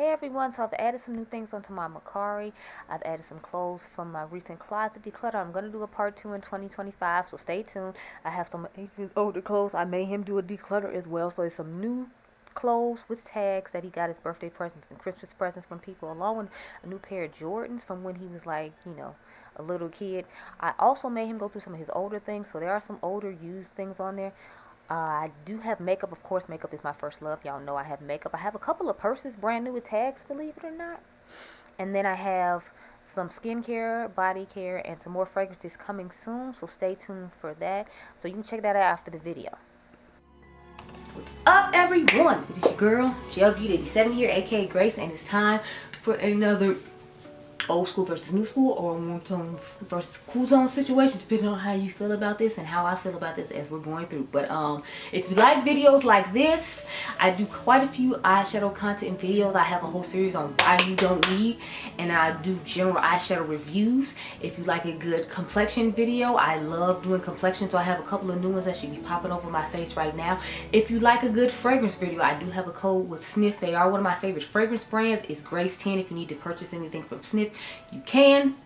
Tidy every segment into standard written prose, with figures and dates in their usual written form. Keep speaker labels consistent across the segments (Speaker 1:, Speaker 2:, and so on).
Speaker 1: Hey everyone, so I've added some new things onto my Mercari. I've added some clothes from my recent closet declutter. I'm going to do a part 2 in 2025, so stay tuned. I have some of his older clothes. I made him do a declutter as well, so it's some new clothes with tags that he got as birthday presents and Christmas presents from people, along with a new pair of Jordans from when he was like, a little kid. I also made him go through some of his older things, so there are some older used things on there. I do have makeup. Of course, makeup is my first love. Y'all know I have makeup. I have a couple of purses brand new with tags, believe it or not. And then I have some skincare, body care, and some more fragrances coming soon. So stay tuned for that. So you can check that out after the video. What's up, everyone? It is your girl, Gelbeauty, 87 year, aka Grace, and it's time for another old school versus new school, or warm tones versus cool tone situation, depending on how you feel about this and how I feel about this as we're going through. But if you like videos like this, I do quite a few eyeshadow content videos. I have a whole series on why you don't need, and I do general eyeshadow reviews. If you like a good complexion video, I love doing complexion, so I have a couple of new ones that should be popping over my face right now. If you like a good fragrance video, I do have a code with Snif. They are one of my favorite fragrance brands. It's Grace 10. If you need to purchase anything from Snif, you can.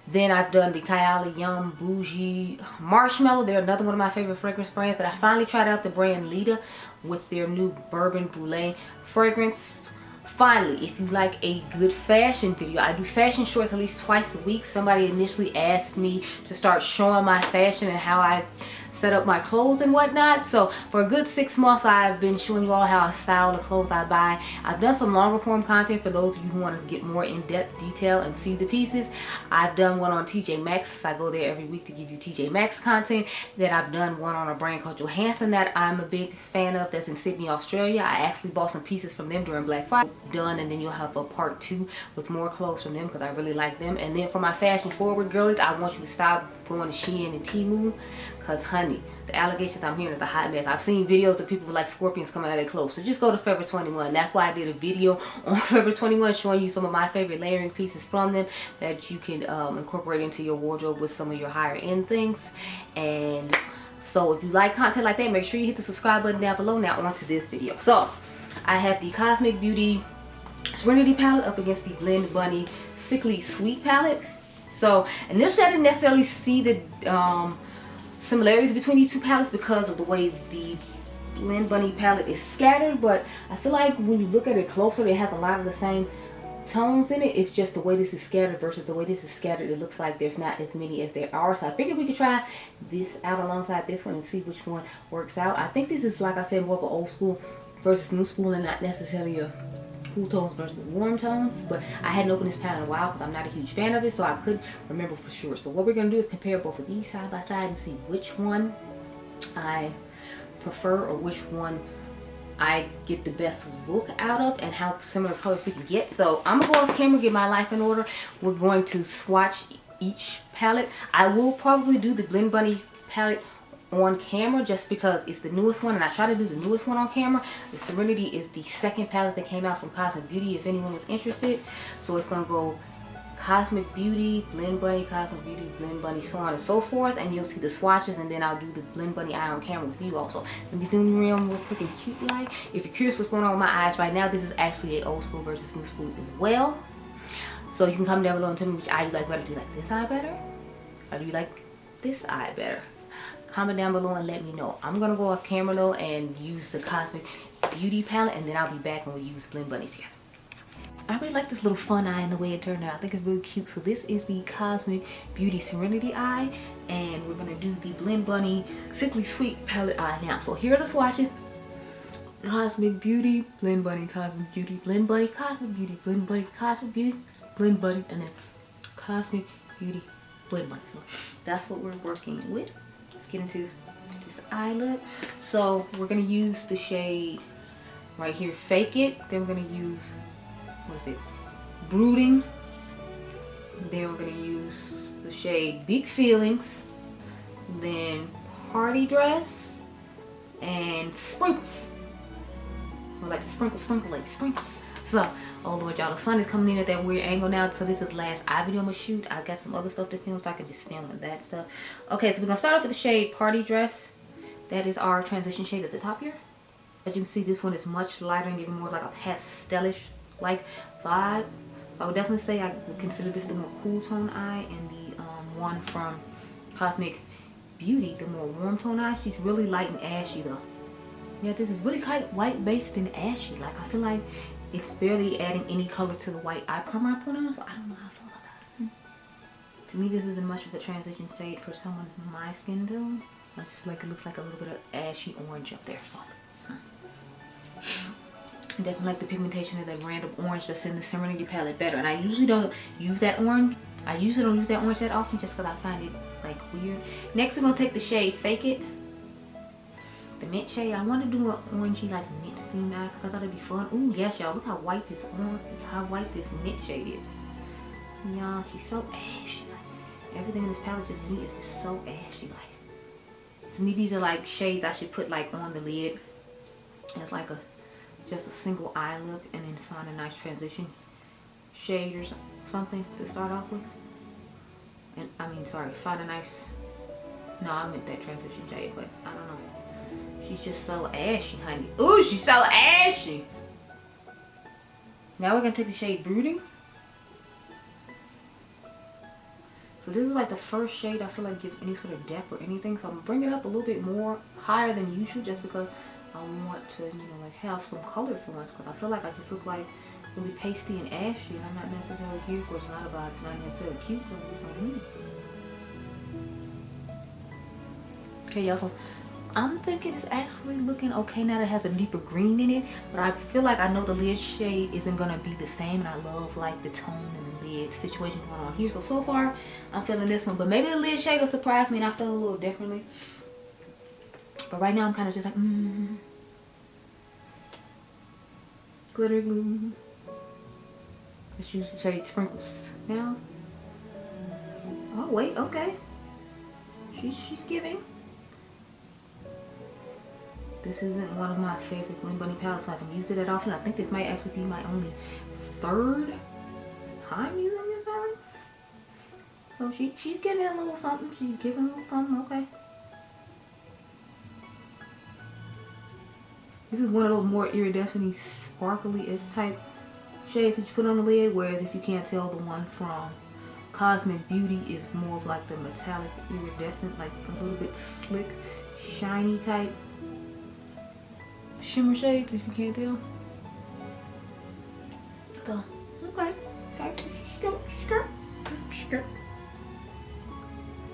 Speaker 1: Then I've done the Kylie Yum Bougie Marshmallow. They're another one of my favorite fragrance brands that I finally tried out, the brand Ledda, with their new Bourbon Brulee fragrance. Finally, if you like a good fashion video, I do fashion shorts at least twice a week. Somebody initially asked me to start showing my fashion and how I set up my clothes and whatnot. So for a good 6 months, I've been showing you all how I style the clothes I buy. I've done some longer form content for those of you who want to get more in-depth detail and see the pieces. I've done one on TJ Maxx. I go there every week to give you TJ Maxx content. Then I've done one on a brand called Johansson that I'm a big fan of, that's in Sydney, Australia. I actually bought some pieces from them during Black Friday. Done, and then you'll have a part 2 with more clothes from them because I really like them. And then for my fashion forward girlies, I want you to stop going to Shein and Temu, because honey, the allegations I'm hearing is a hot mess. I've seen videos of people with like scorpions coming out of their clothes. So just go to Forever 21. That's why I did a video on Forever 21 showing you some of my favorite layering pieces from them that you can incorporate into your wardrobe with some of your higher end things. And so if you like content like that, make sure you hit the subscribe button down below. Now on to this video. So I have the Cosmic Beauty Serenity palette up against the Blend Bunny Sickly Sweet palette. So initially I didn't necessarily see the similarities between these two palettes because of the way the Blend Bunny palette is scattered, but I feel like when you look at it closer, it has a lot of the same tones in it. It's just the way this is scattered versus the way this is scattered, it looks like there's not as many as there are. So I figured we could try this out alongside this one and see which one works out. I think this is, like I said, more of an old school versus new school and not necessarily a cool tones versus warm tones. But I hadn't opened this palette in a while because I'm not a huge fan of it, so I couldn't remember for sure. So what we're going to do is compare both of these side by side and see which one I prefer or which one I get the best look out of and how similar colors we can get. So I'm going to go off camera, get my life in order. We're going to swatch each palette. I will probably do the Blend Bunny palette on camera just because it's the newest one, and I try to do the newest one on camera. The Serenity is the second palette that came out from Cosmic Beauty, if anyone was interested. So it's going to go Cosmic Beauty, Blend Bunny, Cosmic Beauty, Blend Bunny, so on and so forth, and you'll see the swatches, and then I'll do the Blend Bunny eye on camera with you also. Let me zoom around real quick and cute like. If you're curious what's going on with my eyes right now, this is actually a old school versus new school as well. So you can comment down below and tell me which eye you like better. Do you like this eye better, or do you like this eye better? Comment down below and let me know. I'm gonna go off camera though and use the Cosmic Beauty palette, and then I'll be back and we'll use Blend Bunny together. I really like this little fun eye and the way it turned out. I think it's really cute. So this is the Cosmic Beauty Serenity eye, and we're gonna do the Blend Bunny Sickly Sweet palette eye now. So here are the swatches. Cosmic Beauty, Blend Bunny, Cosmic Beauty, Blend Bunny, Cosmic Beauty, Blend Bunny, Cosmic Beauty, Blend Bunny, and then Cosmic Beauty, Blend Bunny. So that's what we're working with. Let's get into this eye look. So we're gonna use the shade right here, Fake It. Then we're gonna use, what is it, Brooding. Then we're gonna use the shade Big Feelings. Then Party Dress and Sprinkles. I like to sprinkle like sprinkles. So, oh Lord, y'all, the sun is coming in at that weird angle now. So this is the last eye video I'm gonna shoot. I got some other stuff to film, so I can just film with that stuff. Okay, so we're gonna start off with the shade Party Dress. That is our transition shade at the top here. As you can see, this one is much lighter and giving more like a pastelish like vibe. So I would definitely say I would consider this the more cool tone eye, and the one from Cosmic Beauty, the more warm tone eye. She's really light and ashy though. Yeah, this is really quite white based and ashy. Like I feel like it's barely adding any color to the white eye primer I put on. So I don't know how I feel about that. To me, this isn't much of a transition shade for someone my skin tone. I just feel like it looks like a little bit of ashy orange up there. So definitely like the pigmentation of that random orange that's in the Serenity palette better. And I usually don't use that orange. I usually don't use that orange that often just because I find it like weird. Next we're gonna take the shade Fake It. The mint shade. I want to do an orangey like mint theme eye because I thought it'd be fun. Ooh yes y'all, look how white this mint shade is. Y'all, she's so ashy. Like everything in this palette just to me is just so ashy. Like to me these are like shades I should put like on the lid as like just a single eye look, and then find a nice transition shade or something to start off with. And I mean, sorry, find a nice, no, I meant that transition shade, but I don't know. She's just so ashy, honey. Ooh, she's so ashy. Now we're gonna take the shade Brooding. So this is like the first shade I feel like gives any sort of depth or anything. So I'm gonna bring it up a little bit more higher than usual just because I want to, you know, like have some color for once, because I feel like I just look like really pasty and ashy, and I'm not necessarily here for. It's not about, it's not necessarily cute for me. It's like me. Okay, y'all. So I'm thinking it's actually looking okay now that it has a deeper green in it, but I feel like I know the lid shade isn't gonna be the same, and I love like the tone and the lid situation going on here. So far I'm feeling this one, but maybe the lid shade will surprise me and I feel a little differently. But right now I'm kind of just like, glitter glue. Let's use the shade Sprinkles now. Oh wait, okay. She's giving. This isn't one of my favorite Blend Bunny palettes, so I haven't used it that often. I think this might actually be my only third time using this palette. So she's giving a little something. She's giving a little something, okay. This is one of those more iridescent-y, sparkly-ish type shades that you put on the lid, whereas if you can't tell, the one from Cosmic Beauty is more of like the metallic iridescent, like a little bit slick, shiny type shimmer shades, if you can't tell. So, okay.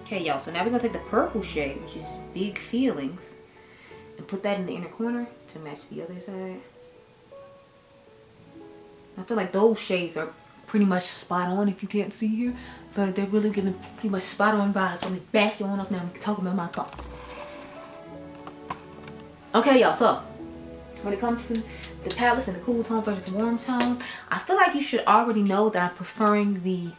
Speaker 1: Okay, y'all, so now we're gonna take the purple shade, which is Big Feelings, and put that in the inner corner to match the other side. I feel like those shades are pretty much spot on if you can't see here. I feel like they're really giving pretty much spot on vibes. So let me back you on up now and talk about my thoughts. Okay, y'all, so when it comes to the palettes and the cool tone versus warm tone, I feel like you should already know that I'm preferring the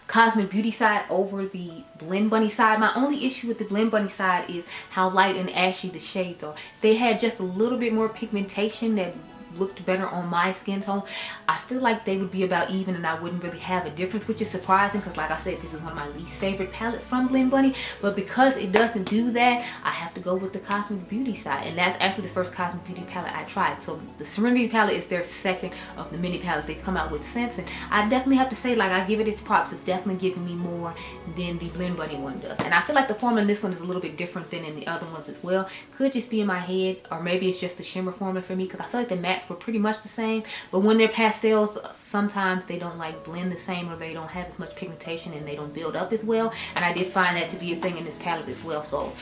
Speaker 1: Cosmic Beauty side over the Blend Bunny side. My only issue with the Blend Bunny side is how light and ashy the shades are. They had just a little bit more pigmentation that looked better on my skin tone. I feel like they would be about even and I wouldn't really have a difference, which is surprising because like I said, this is one of my least favorite palettes from Blend Bunny. But because it doesn't do that, I have to go with the Cosmic Beauty side, and that's actually the first Cosmic Beauty palette I tried. So the Serenity palette is their second of the mini palettes they've come out with since, and I definitely have to say, like, I give it its props. It's definitely giving me more than the Blend Bunny one does, and I feel like the formula in this one is a little bit different than in the other ones as well. Could just be in my head, or maybe it's just the shimmer formula for me, because I feel like the mattes were pretty much the same, but when they're pastels, sometimes they don't like blend the same, or they don't have as much pigmentation and they don't build up as well, and I did find that to be a thing in this palette as well. So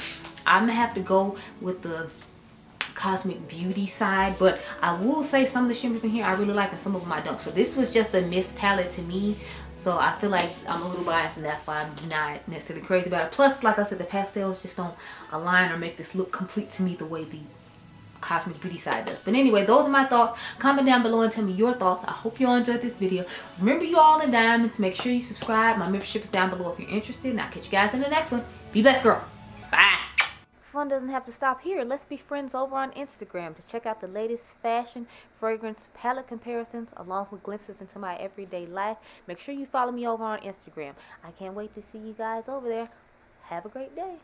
Speaker 1: I'm gonna have to go with the Cosmic Beauty side, but I will say some of the shimmers in here I really like and some of them I don't. So this was just a mist palette to me, so I feel like I'm a little biased, and that's why I'm not necessarily crazy about it. Plus, like I said, the pastels just don't align or make this look complete to me the way the Cosmic Beauty side does. But anyway, those are my thoughts. Comment down below and tell me your thoughts. I hope you all enjoyed this video. Remember, you all in diamonds, make sure you subscribe. My membership is down below if you're interested, and I'll catch you guys in the next one. Be blessed, girl. Bye. Fun doesn't have to stop here. Let's be friends over on Instagram to check out the latest fashion, fragrance, palette comparisons, along with glimpses into my everyday life. Make sure you follow me over on Instagram. I can't wait to see you guys over there. Have a great day.